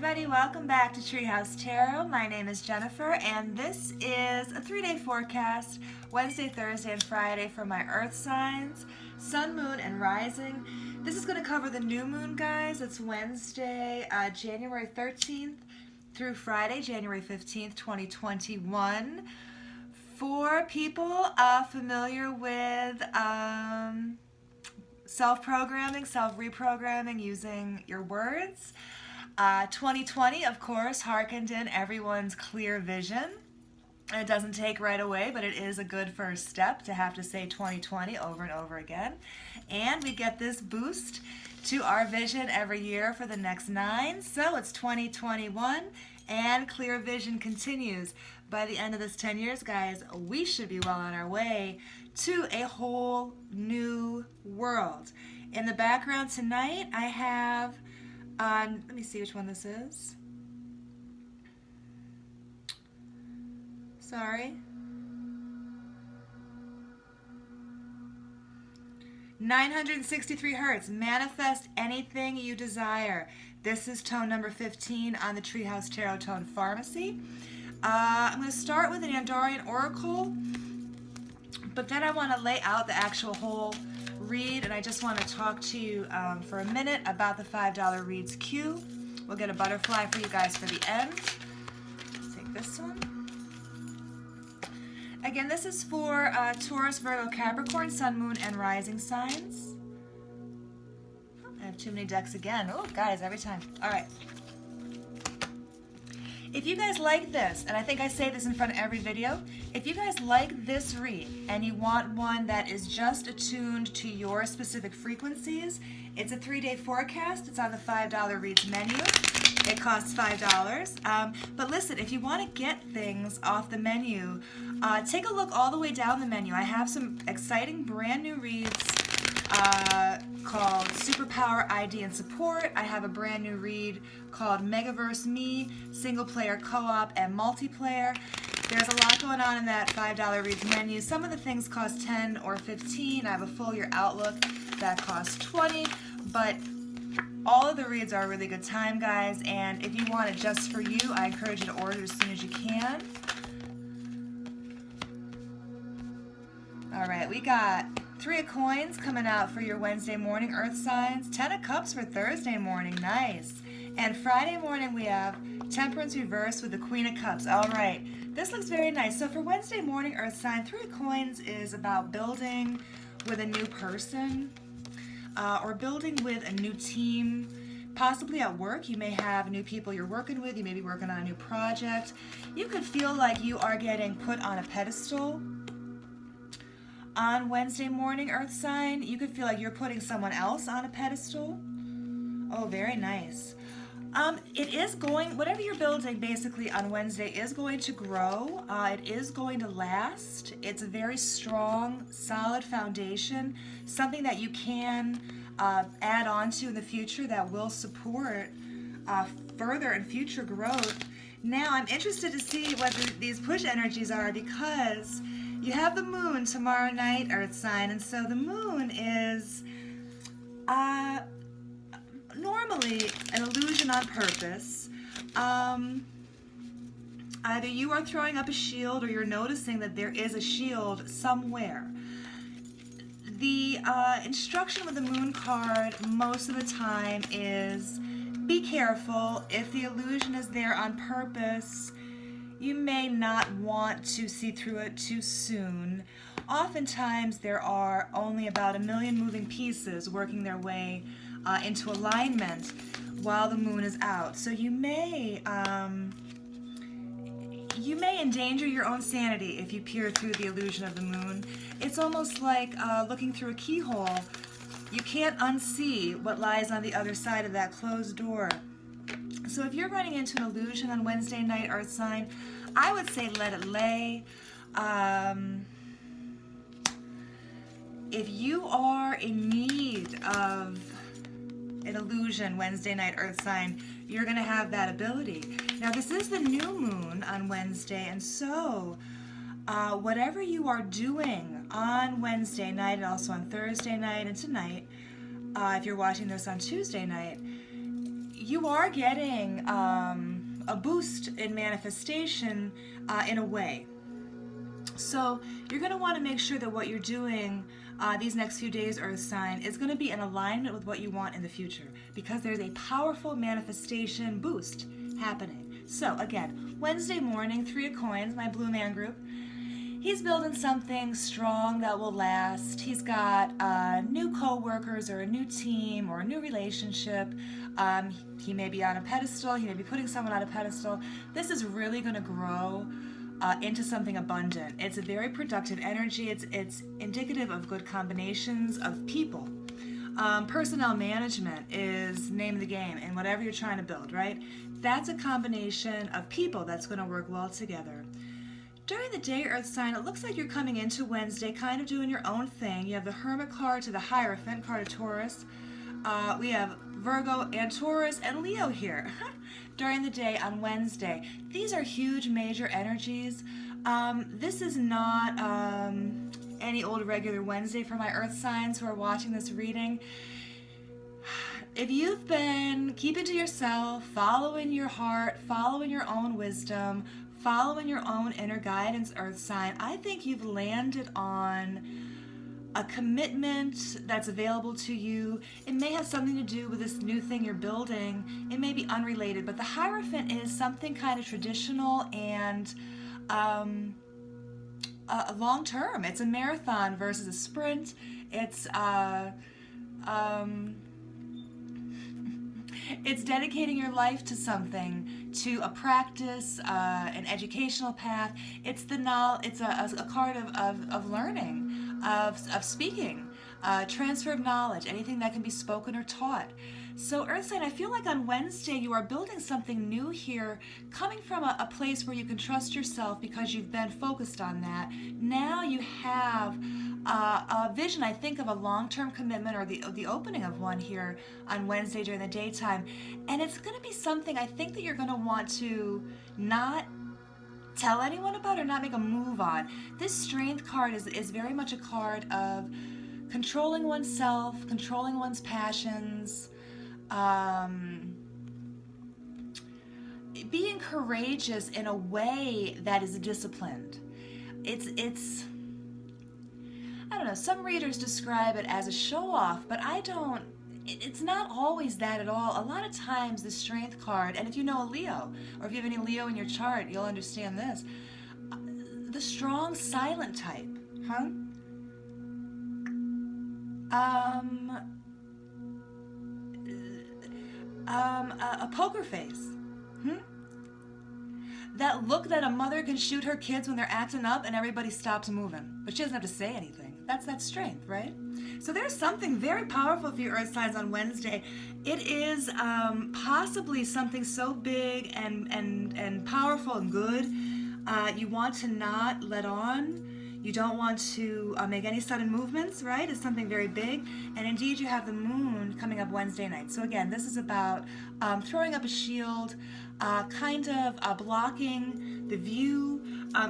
everybody, welcome back to TreeHouse Tarot. My name is Jennifer and this is a 3-day forecast, Wednesday, Thursday, and Friday for my earth signs, sun, moon, and rising. This is going to cover the new moon, guys. It's Wednesday, January 13th through Friday, January 15th, 2021. For people familiar with self-programming, self-reprogramming using your words, 2020, of course, harkened in everyone's clear vision. It doesn't take right away, but it is a good first step to have to say 2020 over and over again. And we get this boost to our vision every year for the next 9. So it's 2021, and clear vision continues. By the end of this 10 years, guys, we should be well on our way to a whole new world. In the background tonight, I have let me see which one this is. Sorry. 963 hertz. Manifest anything you desire. This is tone number 15 on the TreeHouse Tarot Tone Pharmacy. I'm going to start with an Andarian oracle, but then I want to lay out the actual whole read, and I just want to talk to you for a minute about the $5 reads queue. We'll get a butterfly for you guys for the end. Let's take this one. Again, this is for Taurus, Virgo, Capricorn, Sun, Moon, and Rising signs. Oh, I have too many decks again. Oh, guys, every time. All right. If you guys like this, and I think I say this in front of every video, if you guys like this read and you want one that is just attuned to your specific frequencies, it's a 3-day forecast. It's on the $5 reads menu. It costs $5. But listen, if you want to get things off the menu, take a look all the way down the menu. I have some exciting brand new reads called Superpower ID and Support. I have a brand new read called Megaverse Me, Single Player Co-op and Multiplayer. There's a lot going on in that $5 reads menu. Some of the things cost $10 or $15. I have a full year outlook that costs $20, but all of the reads are a really good time, guys, and if you want it just for you, I encourage you to order as soon as you can. All right, we got 3 of coins coming out for your Wednesday morning earth signs, 10 of cups for Thursday morning, nice. And Friday morning we have temperance reverse with the Queen of Cups. All right, this looks very nice. So for Wednesday morning earth sign, 3 of coins is about building with a new person or building with a new team. Possibly at work, you may have new people you're working with, you may be working on a new project. You could feel like you are getting put on a pedestal. On Wednesday morning earth sign, you could feel like you're putting someone else on a pedestal. Oh, very nice. It is going, whatever you're building basically on Wednesday is going to grow. It is going to last. It's a very strong, solid foundation, something that you can add on to in the future that will support further and future growth. Now, I'm interested to see what these push energies are, because you have the moon tomorrow night, earth sign, and so the moon is normally an illusion on purpose. Either you are throwing up a shield or you're noticing that there is a shield somewhere. The instruction with the moon card most of the time is be careful. If the illusion is there on purpose, you may not want to see through it too soon. Oftentimes there are only about 1 million moving pieces working their way into alignment while the moon is out. So you may endanger your own sanity if you peer through the illusion of the moon. It's almost like looking through a keyhole. You can't unsee what lies on the other side of that closed door. So if you're running into an illusion on Wednesday night, earth sign, I would say let it lay. If you are in need of an illusion Wednesday night, earth sign, you're going to have that ability. Now, this is the new moon on Wednesday, and so whatever you are doing on Wednesday night and also on Thursday night and tonight, if you're watching this on Tuesday night, you are getting a boost in manifestation in a way. So you're going to want to make sure that what you're doing these next few days, Earth sign, is going to be in alignment with what you want in the future, because there's a powerful manifestation boost happening. So again, Wednesday morning, 3 of Coins, my Blue Man group, he's building something strong that will last. He's got new co-workers or a new team or a new relationship. He may be on a pedestal. He may be putting someone on a pedestal. This is really going to grow into something abundant. It's a very productive energy. It's indicative of good combinations of people. Personnel management is name of the game in whatever you're trying to build, right? That's a combination of people that's going to work well together. During the day, Earth sign, it looks like you're coming into Wednesday kind of doing your own thing. You have the Hermit card to the Hierophant card of Taurus. We have Virgo and Taurus and Leo here during the day on Wednesday. These are huge major energies. This is not any old regular Wednesday for my Earth signs who are watching this reading. If you've been keeping to yourself, following your heart, following your own wisdom, following your own inner guidance, Earth sign, I think you've landed on a commitment that's available to you. It may have something to do with this new thing you're building. It may be unrelated, but the Hierophant is something kind of traditional and long term. It's a marathon versus a sprint. It's dedicating your life to something, to a practice, an educational path. It's a card of learning, of speaking, transfer of knowledge, anything that can be spoken or taught. So Earth sign, I feel like on Wednesday you are building something new here, coming from a place where you can trust yourself because you've been focused on that. Now you have a vision, I think, of a long-term commitment or the opening of one here on Wednesday during the daytime. And it's going to be something I think that you're going to want to not tell anyone about or not make a move on. This Strength card is very much a card of controlling oneself, controlling one's passions, being courageous in a way that is disciplined. It's I don't know, some readers describe it as a show-off, but I don't. It's not always that at all. A lot of times the Strength card, and if you know a Leo, or if you have any Leo in your chart, you'll understand this. The strong silent type, a poker face. That look that a mother can shoot her kids when they're acting up and everybody stops moving, but she doesn't have to say anything. That's that strength, right? So there's something very powerful for your Earth signs on Wednesday. It is possibly something so big and powerful and good. You want to not let on. You don't want to make any sudden movements, right? It's something very big. And indeed, you have the moon coming up Wednesday night. So again, this is about throwing up a shield, kind of blocking the view.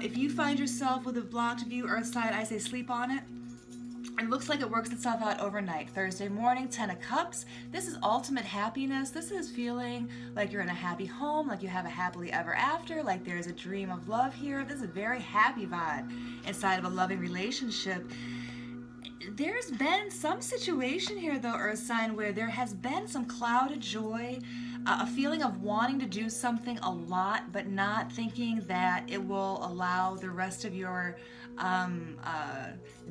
If you find yourself with a blocked view, Earth sign, I say sleep on it. It looks like it works itself out overnight. Thursday morning, 10 of Cups. This is ultimate happiness. This is feeling like you're in a happy home, like you have a happily ever after, like there's a dream of love here. This is a very happy vibe inside of a loving relationship. There's been some situation here, though, Earth sign, where there has been some clouded joy, a feeling of wanting to do something a lot, but not thinking that it will allow the rest of your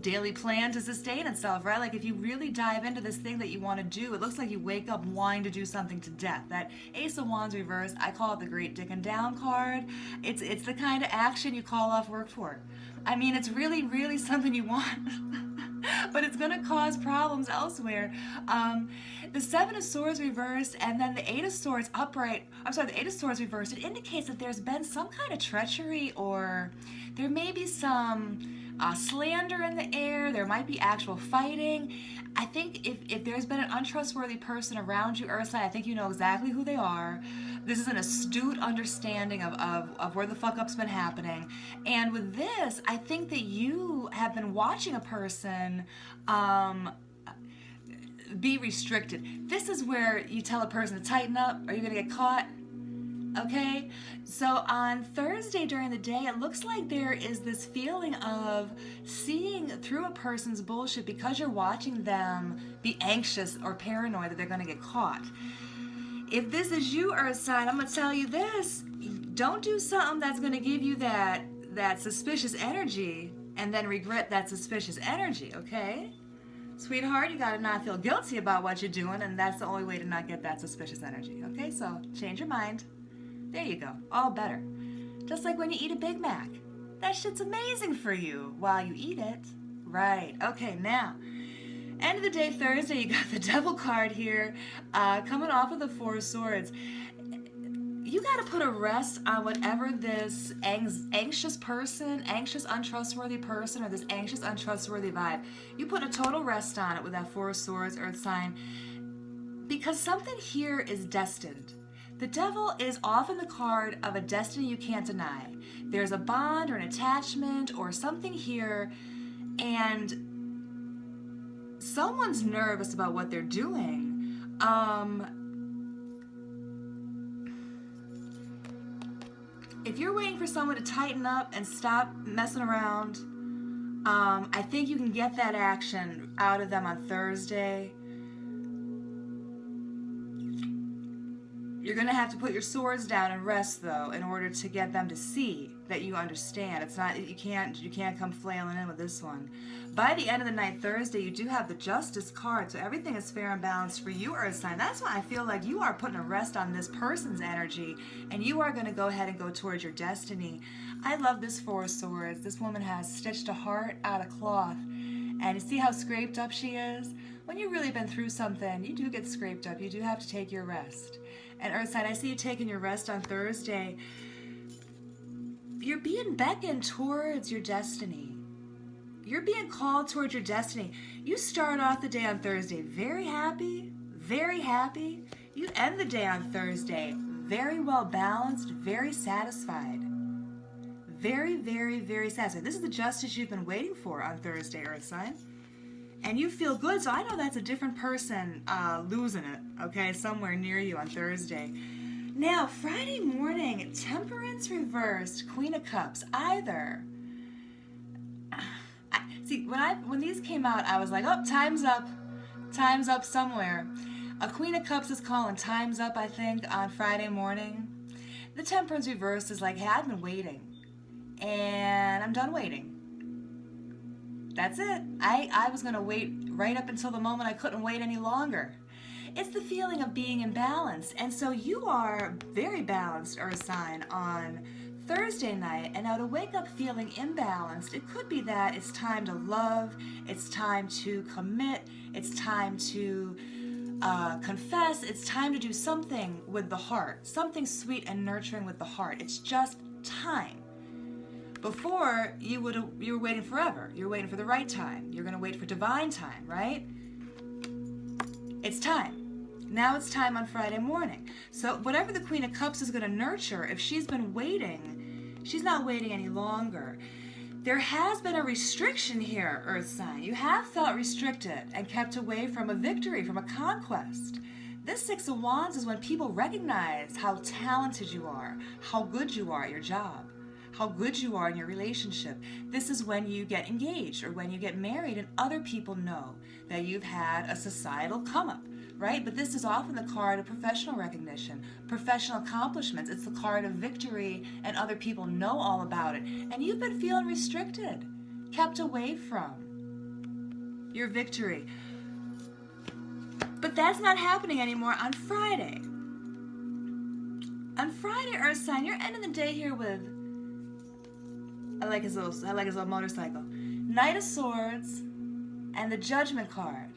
daily plan to sustain itself, right? Like if you really dive into this thing that you want to do, it looks like you wake up wanting to do something to death. That Ace of Wands reversed, I call it the Great Dick and Down card. It's the kind of action you call off work for. I mean, it's really, really something you want. But it's going to cause problems elsewhere. The Seven of Swords reversed and then the Eight of Swords upright, the Eight of Swords reversed, it indicates that there's been some kind of treachery, or there may be some slander in the air. There might be actual fighting. I think if there's been an untrustworthy person around you, Earth sign, I think you know exactly who they are. This is an astute understanding of where the fuck up's been happening. And with this, I think that you have been watching a person be restricted. This is where you tell a person to tighten up or you're going to get caught. Okay, so on Thursday during the day, it looks like there is this feeling of seeing through a person's bullshit because you're watching them be anxious or paranoid that they're going to get caught. If this is you, Earth sign, I'm going to tell you this. Don't do something that's going to give you that suspicious energy and then regret that suspicious energy, okay? Sweetheart, you got to not feel guilty about what you're doing, and that's the only way to not get that suspicious energy, okay? So change your mind. There you go. All better. Just like when you eat a Big Mac. That shit's amazing for you while you eat it. Right. Okay, now, end of the day Thursday, you got the Devil card here coming off of the Four of Swords. You got to put a rest on whatever this anxious person, anxious, untrustworthy person, or this anxious, untrustworthy vibe. You put a total rest on it with that Four of Swords, Earth sign, because something here is destined. The Devil is often the card of a destiny you can't deny. There's a bond or an attachment or something here, and someone's nervous about what they're doing. If you're waiting for someone to tighten up and stop messing around, I think you can get that action out of them on Thursday. You're going to have to put your swords down and rest, though, in order to get them to see that you understand. It's not, you can't come flailing in with this one. By the end of the night Thursday, you do have the Justice card, so everything is fair and balanced for you, Earth sign. That's why I feel like you are putting a rest on this person's energy, and you are going to go ahead and go towards your destiny. I love this Four of Swords. This woman has stitched a heart out of cloth, and you see how scraped up she is? When you've really been through something, you do get scraped up. You do have to take your rest. And Earth sign, I see you taking your rest on Thursday. You're being beckoned towards your destiny. You're being called towards your destiny. You start off the day on Thursday very happy, very happy. You end the day on Thursday very well balanced, very satisfied. Very, very, very satisfied. This is the justice you've been waiting for on Thursday, Earth sign. And you feel good, so I know that's a different person losing it, okay, somewhere near you on Thursday. Now, Friday morning, Temperance reversed, Queen of Cups, either. See, when these came out, I was like, oh, time's up somewhere. A Queen of Cups is calling time's up, I think, on Friday morning. The Temperance reversed is like, hey, I've been waiting, and I'm done waiting. That's it. I was going to wait right up until the moment I couldn't wait any longer. It's the feeling of being imbalanced. And so you are very balanced, Earth sign, on Thursday night. And now to wake up feeling imbalanced, it could be that it's time to love, it's time to commit, it's time to confess, it's time to do something with the heart, something sweet and nurturing with the heart. It's just time. Before, you were waiting forever. You were waiting for the right time. You're going to wait for divine time, right? It's time. Now it's time on Friday morning. So whatever the Queen of Cups is going to nurture, if she's been waiting, she's not waiting any longer. There has been a restriction here, Earth sign. You have felt restricted and kept away from a victory, from a conquest. This Six of Wands is when people recognize how talented you are, how good you are at your job, how good you are in your relationship. This is when you get engaged or when you get married and other people know that you've had a societal come up, right? But this is often the card of professional recognition, professional accomplishments. It's the card of victory and other people know all about it. And you've been feeling restricted, kept away from your victory. But that's not happening anymore on Friday. On Friday, Earth sign, you're ending the day here with, I like his little motorcycle, Knight of Swords and the Judgment card.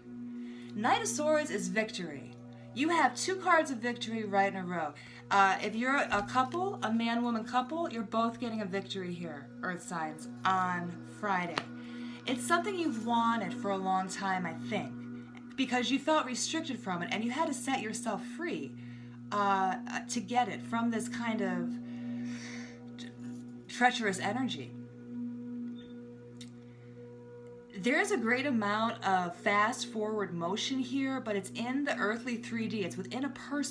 Knight of Swords is victory. You have two cards of victory right in a row. If you're a couple, a man-woman couple, you're both getting a victory here, Earth signs, on Friday. It's something you've wanted for a long time, I think, because you felt restricted from it and you had to set yourself free to get it from this kind of treacherous energy. There's a great amount of fast forward motion here, but it's in the earthly 3D. It's within a person.